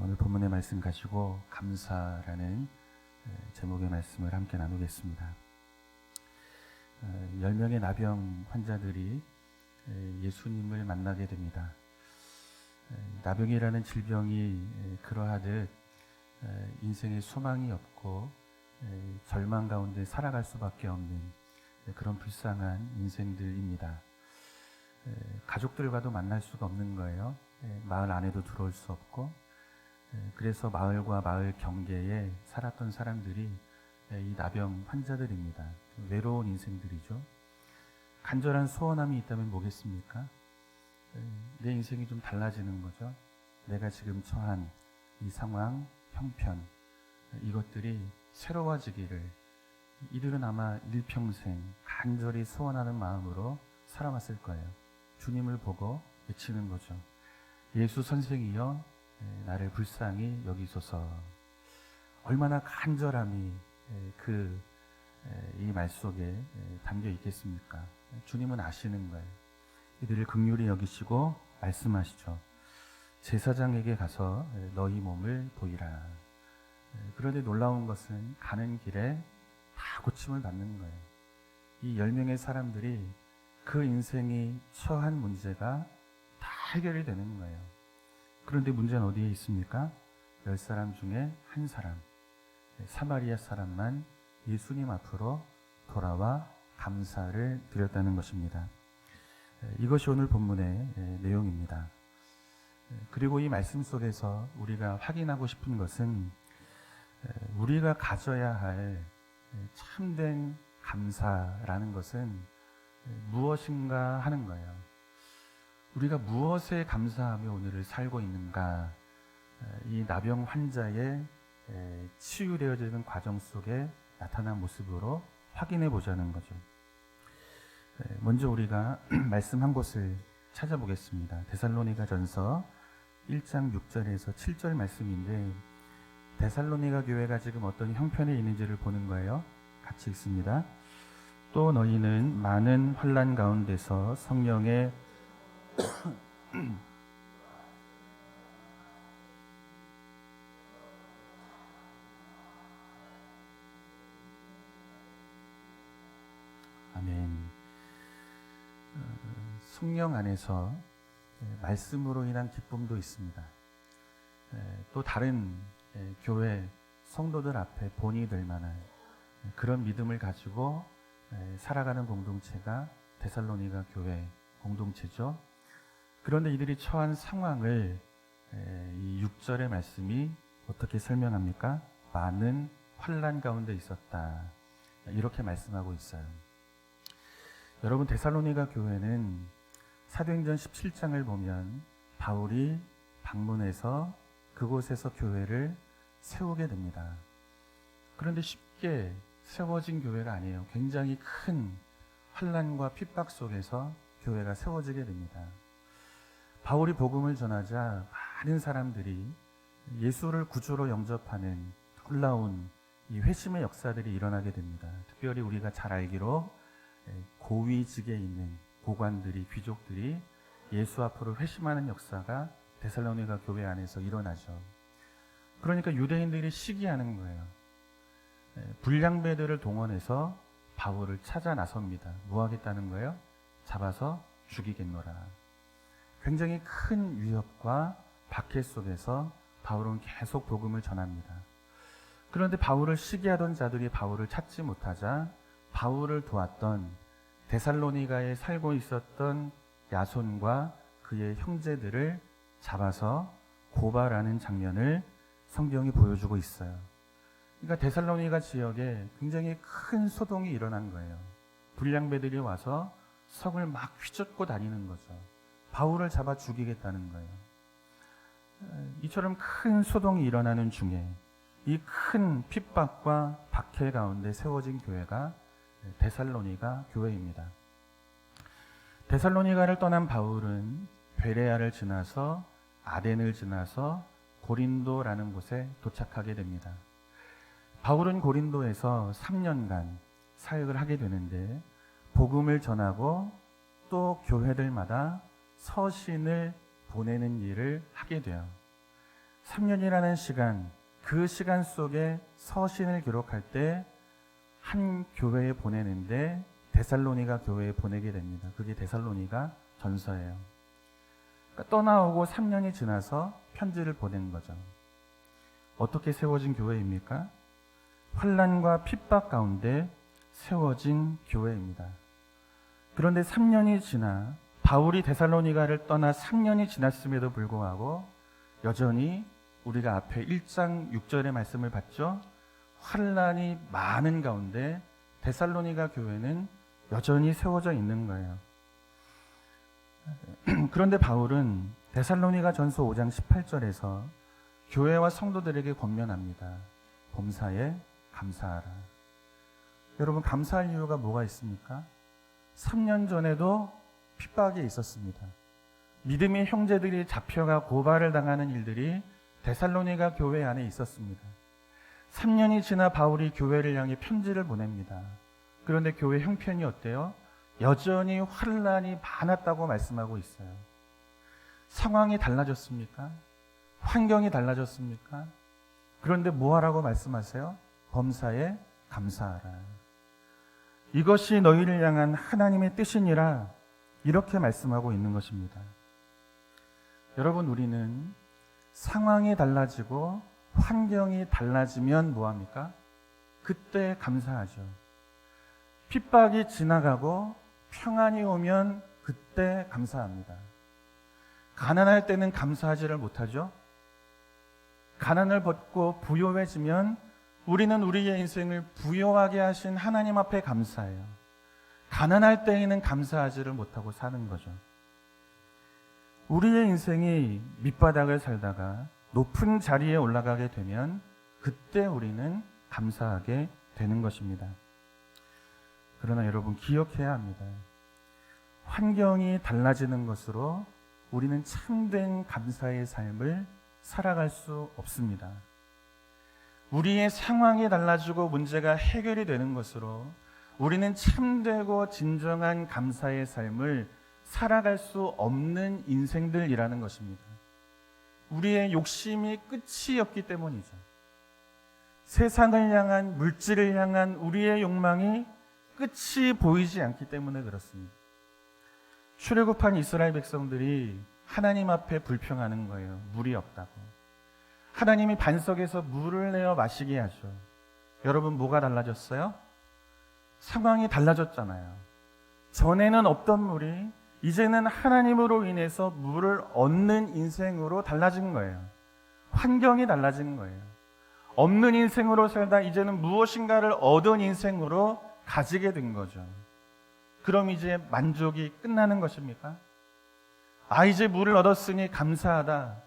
오늘 본문의 말씀 가지고 감사라는 제목의 말씀을 함께 나누겠습니다. 10명의 나병 환자들이 예수님을 만나게 됩니다. 나병이라는 질병이 그러하듯 인생에 소망이 없고 절망 가운데 살아갈 수밖에 없는 그런 불쌍한 인생들입니다. 가족들과도 만날 수가 없는 거예요. 마을 안에도 들어올 수 없고, 그래서 마을과 마을 경계에 살았던 사람들이 이 나병 환자들입니다. 외로운 인생들이죠. 간절한 소원함이 있다면 뭐겠습니까? 내 인생이 좀 달라지는 거죠. 내가 지금 처한 이 상황, 형편, 이것들이 새로워지기를 이들은 아마 일평생 간절히 소원하는 마음으로 살아왔을 거예요. 주님을 보고 외치는 거죠. 예수 선생이여 나를 불쌍히 여기소서. 얼마나 간절함이 이 말 속에 담겨 있겠습니까? 주님은 아시는 거예요. 이들을 긍휼히 여기시고 말씀하시죠. 제사장에게 가서 너희 몸을 보이라. 그런데 놀라운 것은 가는 길에 다 고침을 받는 거예요. 이 10명의 사람들이 그 인생이 처한 문제가 다 해결이 되는 거예요. 그런데 문제는 어디에 있습니까? 10사람 중에 한 사람, 사마리아 사람만 예수님 앞으로 돌아와 감사를 드렸다는 것입니다. 이것이 오늘 본문의 내용입니다. 그리고 이 말씀 속에서 우리가 확인하고 싶은 것은 우리가 가져야 할 참된 감사라는 것은 무엇인가 하는 거예요. 우리가 무엇에 감사하며 오늘을 살고 있는가, 이 나병 환자의 치유되어지는 과정 속에 나타난 모습으로 확인해 보자는 거죠. 먼저 우리가 말씀 한 곳을 찾아보겠습니다. 데살로니가 전서 1장 6절에서 7절 말씀인데, 데살로니가 교회가 지금 어떤 형편에 있는지를 보는 거예요. 같이 읽습니다. 또 너희는 많은 환난 가운데서 성령의 아멘. 성령 안에서 말씀으로 인한 기쁨도 있습니다. 또 다른 교회 성도들 앞에 본이 될 만한 그런 믿음을 가지고 살아가는 공동체가 데살로니가 교회 공동체죠. 그런데 이들이 처한 상황을 이 6절의 말씀이 어떻게 설명합니까? 많은 환난 가운데 있었다. 이렇게 말씀하고 있어요. 여러분, 데살로니가 교회는 사도행전 17장을 보면 바울이 방문해서 그곳에서 교회를 세우게 됩니다. 그런데 쉽게 세워진 교회가 아니에요. 굉장히 큰 환난과 핍박 속에서 교회가 세워지게 됩니다. 바울이 복음을 전하자 많은 사람들이 예수를 구주로 영접하는 놀라운 이 회심의 역사들이 일어나게 됩니다. 특별히 우리가 잘 알기로 고위직에 있는 고관들이, 귀족들이 예수 앞으로 회심하는 역사가 데살로니가 교회 안에서 일어나죠. 그러니까 유대인들이 시기하는 거예요. 불량배들을 동원해서 바울을 찾아 나섭니다. 뭐 하겠다는 거예요? 잡아서 죽이겠노라. 굉장히 큰 위협과 박해 속에서 바울은 계속 복음을 전합니다. 그런데 바울을 시기하던 자들이 바울을 찾지 못하자 바울을 도왔던 데살로니가에 살고 있었던 야손과 그의 형제들을 잡아서 고발하는 장면을 성경이 보여주고 있어요. 그러니까 데살로니가 지역에 굉장히 큰 소동이 일어난 거예요. 불량배들이 와서 성을 막 휘젓고 다니는 거죠. 바울을 잡아 죽이겠다는 거예요. 이처럼 큰 소동이 일어나는 중에 이 큰 핍박과 박해 가운데 세워진 교회가 데살로니가 교회입니다. 데살로니가를 떠난 바울은 베레아를 지나서 아덴을 지나서 고린도라는 곳에 도착하게 됩니다. 바울은 고린도에서 3년간 사역을 하게 되는데 복음을 전하고 또 교회들마다 서신을 보내는 일을 하게 돼요. 3년이라는 시간, 그 시간 속에 서신을 기록할 때 한 교회에 보내는데 데살로니가 교회에 보내게 됩니다. 그게 데살로니가 전서예요. 그러니까 떠나오고 3년이 지나서 편지를 보낸 거죠. 어떻게 세워진 교회입니까? 환난과 핍박 가운데 세워진 교회입니다. 그런데 3년이 지나 바울이 데살로니가를 떠나 3년이 지났음에도 불구하고 여전히 우리가 앞에 1장 6절의 말씀을 봤죠. 환난이 많은 가운데 데살로니가 교회는 여전히 세워져 있는 거예요. 그런데 바울은 데살로니가 전서 5장 18절에서 교회와 성도들에게 권면합니다. 범사에 감사하라. 여러분, 감사할 이유가 뭐가 있습니까? 3년 전에도 핍박이 있었습니다. 믿음의 형제들이 잡혀가 고발을 당하는 일들이 데살로니가 교회 안에 있었습니다. 3년이 지나 바울이 교회를 향해 편지를 보냅니다. 그런데 교회 형편이 어때요? 여전히 환난이 많았다고 말씀하고 있어요. 상황이 달라졌습니까? 환경이 달라졌습니까? 그런데 뭐하라고 말씀하세요? 범사에 감사하라. 이것이 너희를 향한 하나님의 뜻이니라, 이렇게 말씀하고 있는 것입니다. 여러분, 우리는 상황이 달라지고 환경이 달라지면 뭐합니까? 그때 감사하죠. 핍박이 지나가고 평안이 오면 그때 감사합니다. 가난할 때는 감사하지를 못하죠. 가난을 벗고 부유해지면 우리는 우리의 인생을 부유하게 하신 하나님 앞에 감사해요. 가난할 때에는 감사하지를 못하고 사는 거죠. 우리의 인생이 밑바닥을 살다가 높은 자리에 올라가게 되면 그때 우리는 감사하게 되는 것입니다. 그러나 여러분, 기억해야 합니다. 환경이 달라지는 것으로 우리는 참된 감사의 삶을 살아갈 수 없습니다. 우리의 상황이 달라지고 문제가 해결이 되는 것으로 우리는 참되고 진정한 감사의 삶을 살아갈 수 없는 인생들이라는 것입니다. 우리의 욕심이 끝이 없기 때문이죠. 세상을 향한, 물질을 향한 우리의 욕망이 끝이 보이지 않기 때문에 그렇습니다. 출애굽한 이스라엘 백성들이 하나님 앞에 불평하는 거예요. 물이 없다고. 하나님이 반석에서 물을 내어 마시게 하죠. 여러분, 뭐가 달라졌어요? 상황이 달라졌잖아요. 전에는 없던 물이 이제는 하나님으로 인해서 물을 얻는 인생으로 달라진 거예요. 환경이 달라진 거예요. 없는 인생으로 살다 이제는 무엇인가를 얻은 인생으로 가지게 된 거죠. 그럼 이제 만족이 끝나는 것입니까? 이제 물을 얻었으니 감사하다,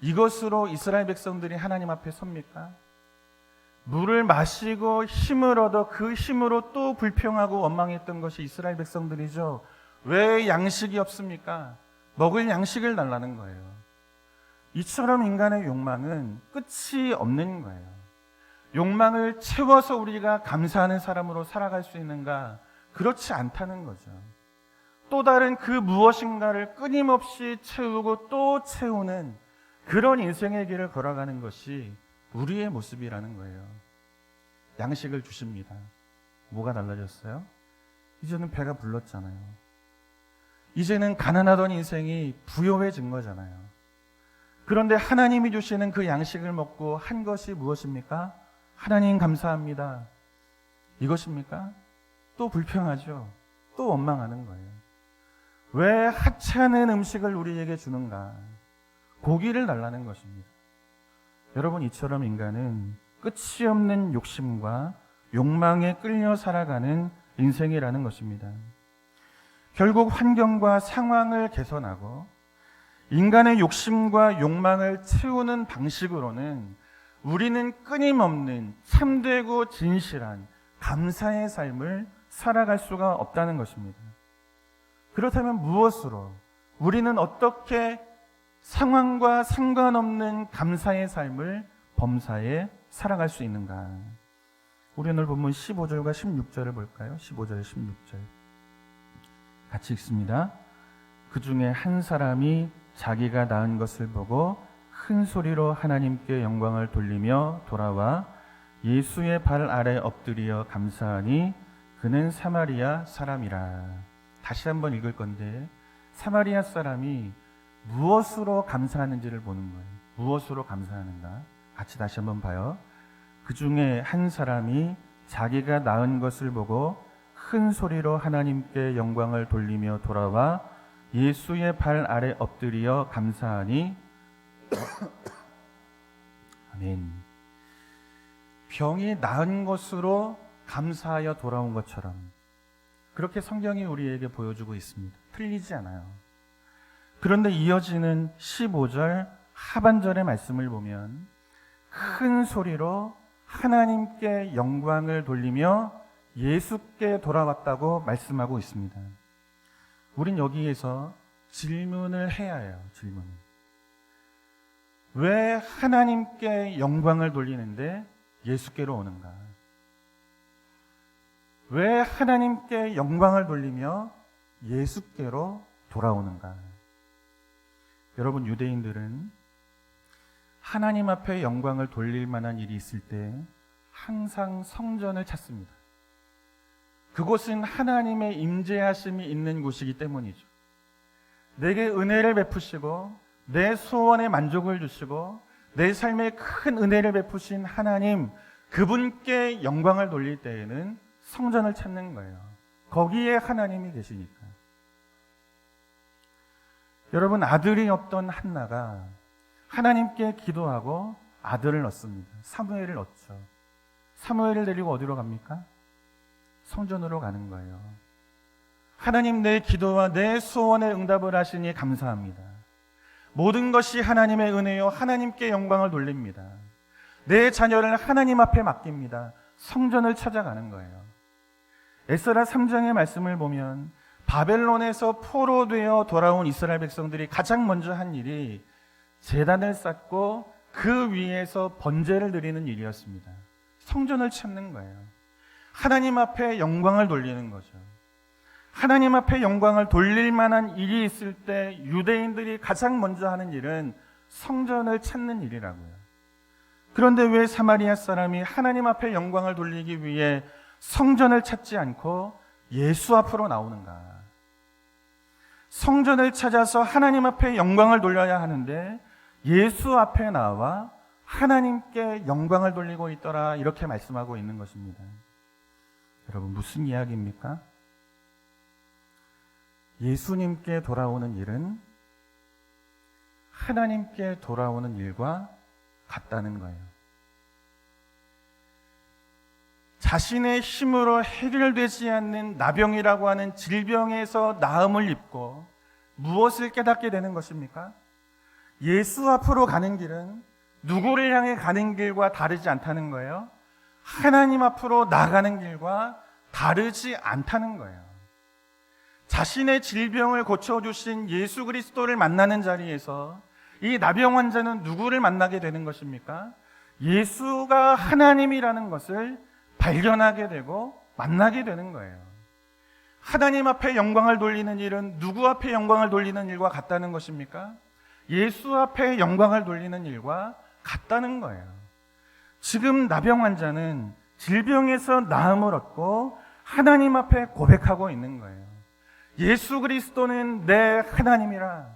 이것으로 이스라엘 백성들이 하나님 앞에 섭니까? 물을 마시고 힘을 얻어 그 힘으로 또 불평하고 원망했던 것이 이스라엘 백성들이죠. 왜 양식이 없습니까? 먹을 양식을 달라는 거예요. 이처럼 인간의 욕망은 끝이 없는 거예요. 욕망을 채워서 우리가 감사하는 사람으로 살아갈 수 있는가? 그렇지 않다는 거죠. 또 다른 그 무엇인가를 끊임없이 채우고 또 채우는 그런 인생의 길을 걸어가는 것이 우리의 모습이라는 거예요. 양식을 주십니다. 뭐가 달라졌어요? 이제는 배가 불렀잖아요. 이제는 가난하던 인생이 부유해진 거잖아요. 그런데 하나님이 주시는 그 양식을 먹고 한 것이 무엇입니까? 하나님 감사합니다, 이것입니까? 또 불평하죠. 또 원망하는 거예요. 왜 하찮은 음식을 우리에게 주는가? 고기를 달라는 것입니다. 여러분, 이처럼 인간은 끝이 없는 욕심과 욕망에 끌려 살아가는 인생이라는 것입니다. 결국 환경과 상황을 개선하고 인간의 욕심과 욕망을 채우는 방식으로는 우리는 끊임없는 참되고 진실한 감사의 삶을 살아갈 수가 없다는 것입니다. 그렇다면 무엇으로, 우리는 어떻게 상황과 상관없는 감사의 삶을 범사에 살아갈 수 있는가? 우리 오늘 본문 15절과 16절을 볼까요? 15절, 16절 같이 읽습니다. 그 중에 한 사람이 자기가 낳은 것을 보고 큰 소리로 하나님께 영광을 돌리며 돌아와 예수의 발 아래 엎드려 감사하니 그는 사마리아 사람이라. 다시 한번 읽을 건데 사마리아 사람이 무엇으로 감사하는지를 보는 거예요. 무엇으로 감사하는가? 같이 다시 한번 봐요. 그 중에 한 사람이 자기가 낳은 것을 보고 큰 소리로 하나님께 영광을 돌리며 돌아와 예수의 발 아래 엎드려 감사하니 아멘. 병이 나은 것으로 감사하여 돌아온 것처럼 그렇게 성경이 우리에게 보여주고 있습니다. 틀리지 않아요. 그런데 이어지는 15절 하반절의 말씀을 보면 큰 소리로 하나님께 영광을 돌리며 예수께 돌아왔다고 말씀하고 있습니다. 우린 여기에서 질문을 해야 해요. 질문을. 왜 하나님께 영광을 돌리는데 예수께로 오는가? 왜 하나님께 영광을 돌리며 예수께로 돌아오는가? 여러분, 유대인들은 하나님 앞에 영광을 돌릴 만한 일이 있을 때 항상 성전을 찾습니다. 그곳은 하나님의 임재하심이 있는 곳이기 때문이죠. 내게 은혜를 베푸시고 내 소원에 만족을 주시고 내 삶에 큰 은혜를 베푸신 하나님, 그분께 영광을 돌릴 때에는 성전을 찾는 거예요. 거기에 하나님이 계시니까. 여러분, 아들이 없던 한나가 하나님께 기도하고 아들을 얻습니다. 사무엘을 얻죠. 사무엘을 데리고 어디로 갑니까? 성전으로 가는 거예요. 하나님, 내 기도와 내 소원에 응답을 하시니 감사합니다. 모든 것이 하나님의 은혜요 하나님께 영광을 돌립니다. 내 자녀를 하나님 앞에 맡깁니다. 성전을 찾아가는 거예요. 에스라 3장의 말씀을 보면 바벨론에서 포로되어 돌아온 이스라엘 백성들이 가장 먼저 한 일이 제단을 쌓고 그 위에서 번제를 드리는 일이었습니다. 성전을 찾는 거예요. 하나님 앞에 영광을 돌리는 거죠. 하나님 앞에 영광을 돌릴 만한 일이 있을 때 유대인들이 가장 먼저 하는 일은 성전을 찾는 일이라고요. 그런데 왜 사마리아 사람이 하나님 앞에 영광을 돌리기 위해 성전을 찾지 않고 예수 앞으로 나오는가? 성전을 찾아서 하나님 앞에 영광을 돌려야 하는데 예수 앞에 나와 하나님께 영광을 돌리고 있더라, 이렇게 말씀하고 있는 것입니다. 여러분, 무슨 이야기입니까? 예수님께 돌아오는 일은 하나님께 돌아오는 일과 같다는 거예요. 자신의 힘으로 해결되지 않는 나병이라고 하는 질병에서 나음을 입고 무엇을 깨닫게 되는 것입니까? 예수 앞으로 가는 길은 누구를 향해 가는 길과 다르지 않다는 거예요. 하나님 앞으로 나가는 길과 다르지 않다는 거예요. 자신의 질병을 고쳐주신 예수 그리스도를 만나는 자리에서 이 나병 환자는 누구를 만나게 되는 것입니까? 예수가 하나님이라는 것을 발견하게 되고 만나게 되는 거예요. 하나님 앞에 영광을 돌리는 일은 누구 앞에 영광을 돌리는 일과 같다는 것입니까? 예수 앞에 영광을 돌리는 일과 같다는 거예요. 지금 나병 환자는 질병에서 나음을 얻고 하나님 앞에 고백하고 있는 거예요. 예수 그리스도는 내 하나님이라,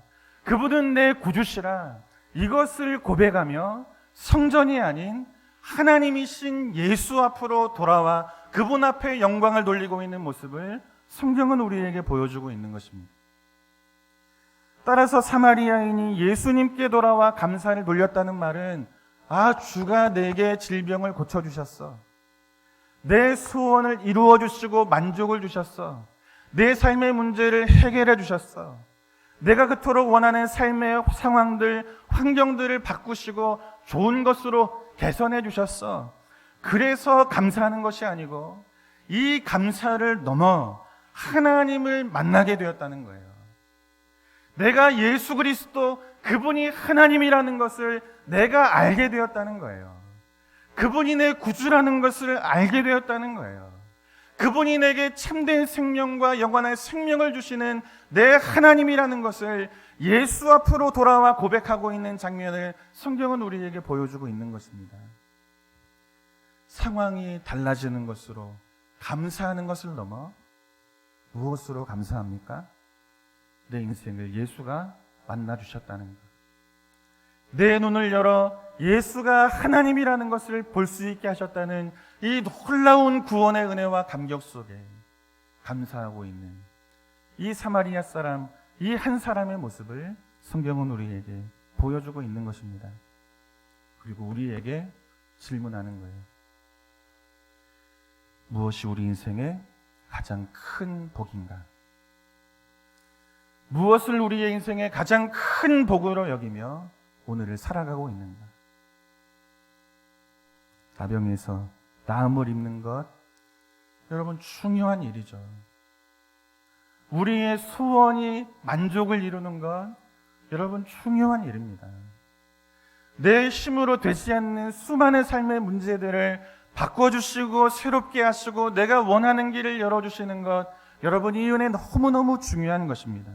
그분은 내 구주시라, 이것을 고백하며 성전이 아닌 하나님이신 예수 앞으로 돌아와 그분 앞에 영광을 돌리고 있는 모습을 성경은 우리에게 보여주고 있는 것입니다. 따라서 사마리아인이 예수님께 돌아와 감사를 돌렸다는 말은, 주가 내게 질병을 고쳐주셨어, 내 소원을 이루어 주시고 만족을 주셨어, 내 삶의 문제를 해결해 주셨어, 내가 그토록 원하는 삶의 상황들, 환경들을 바꾸시고 좋은 것으로 개선해 주셨어. 그래서 감사하는 것이 아니고 이 감사를 넘어 하나님을 만나게 되었다는 거예요. 내가 예수 그리스도, 그분이 하나님이라는 것을 내가 알게 되었다는 거예요. 그분이 내 구주라는 것을 알게 되었다는 거예요. 그분이 내게 참된 생명과 영원한 생명을 주시는 내 하나님이라는 것을 예수 앞으로 돌아와 고백하고 있는 장면을 성경은 우리에게 보여주고 있는 것입니다. 상황이 달라지는 것으로 감사하는 것을 넘어 무엇으로 감사합니까? 내 인생을 예수가 만나주셨다는 것. 내 눈을 열어 예수가 하나님이라는 것을 볼 수 있게 하셨다는 이 놀라운 구원의 은혜와 감격 속에 감사하고 있는 이 사마리아 사람, 이 한 사람의 모습을 성경은 우리에게 보여주고 있는 것입니다. 그리고 우리에게 질문하는 거예요. 무엇이 우리 인생의 가장 큰 복인가? 무엇을 우리의 인생의 가장 큰 복으로 여기며 오늘을 살아가고 있는가? 나병에서 나음을 입는 것, 여러분 중요한 일이죠. 우리의 소원이 만족을 이루는 것, 여러분 중요한 일입니다. 내 힘으로 되지 않는 수많은 삶의 문제들을 바꿔주시고 새롭게 하시고 내가 원하는 길을 열어주시는 것, 여러분 이 은혜 너무너무 중요한 것입니다.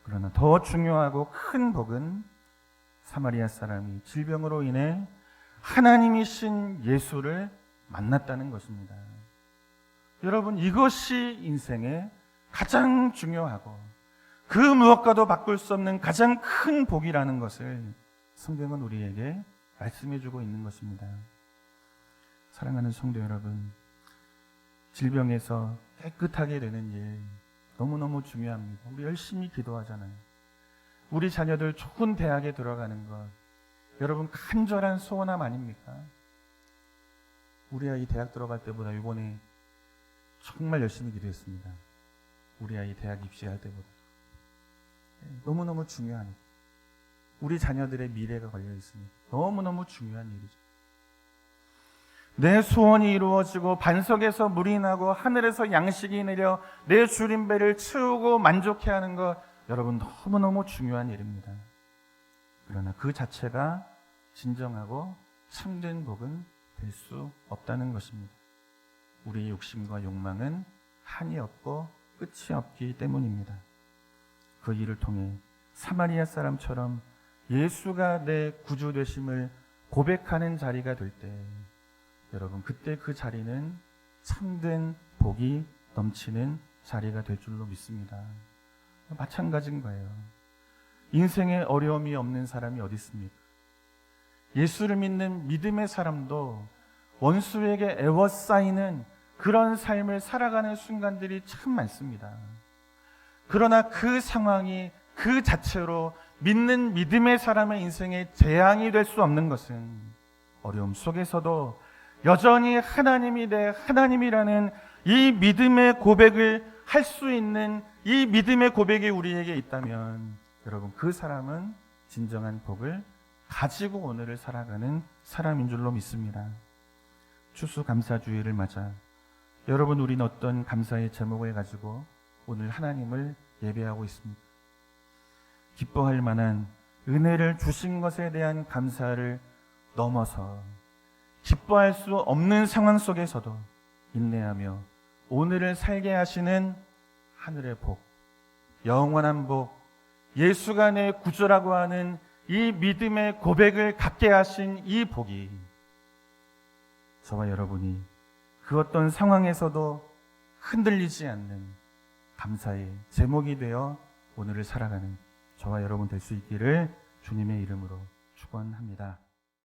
그러나 더 중요하고 큰 복은 사마리아 사람이 질병으로 인해 하나님이신 예수를 만났다는 것입니다. 여러분 이것이 인생의 가장 중요하고 그 무엇과도 바꿀 수 없는 가장 큰 복이라는 것을 성경은 우리에게 말씀해주고 있는 것입니다. 사랑하는 성도 여러분, 질병에서 깨끗하게 되는 일 너무너무 중요합니다. 우리 열심히 기도하잖아요. 우리 자녀들 좋은 대학에 들어가는 것, 여러분 간절한 소원함 아닙니까? 우리 아이 대학 들어갈 때보다 이번에 정말 열심히 기도했습니다. 우리 아이 대학 입시할 때보다. 너무너무 중요한 일. 우리 자녀들의 미래가 걸려 있습니다. 너무너무 중요한 일이죠. 내 소원이 이루어지고 반석에서 물이 나고 하늘에서 양식이 내려 내 줄인 배를 채우고 만족해 하는 것, 여러분 너무너무 중요한 일입니다. 그러나 그 자체가 진정하고 참된 복은 될 수 없다는 것입니다. 우리의 욕심과 욕망은 한이 없고 끝이 없기 때문입니다. 그 일을 통해 사마리아 사람처럼 예수가 내 구주 되심을 고백하는 자리가 될 때, 여러분 그때 그 자리는 참된 복이 넘치는 자리가 될 줄로 믿습니다. 마찬가지인 거예요. 인생에 어려움이 없는 사람이 어디 있습니까? 예수를 믿는 믿음의 사람도 원수에게 애워싸이는 그런 삶을 살아가는 순간들이 참 많습니다. 그러나 그 상황이 그 자체로 믿는 믿음의 사람의 인생에 재앙이 될 수 없는 것은 어려움 속에서도 여전히 하나님이 내 하나님이라는 이 믿음의 고백을 할 수 있는 이 믿음의 고백이 우리에게 있다면, 여러분 그 사람은 진정한 복을 가지고 오늘을 살아가는 사람인 줄로 믿습니다. 추수감사주의를 맞아 여러분 우리는 어떤 감사의 제목을 가지고 오늘 하나님을 예배하고 있습니다. 기뻐할 만한 은혜를 주신 것에 대한 감사를 넘어서 기뻐할 수 없는 상황 속에서도 인내하며 오늘을 살게 하시는 하늘의 복, 영원한 복, 예수가 내 구주라고 하는 이 믿음의 고백을 갖게 하신 이 복이 저와 여러분이 그 어떤 상황에서도 흔들리지 않는 감사의 제목이 되어 오늘을 살아가는 저와 여러분 될 수 있기를 주님의 이름으로 축원합니다.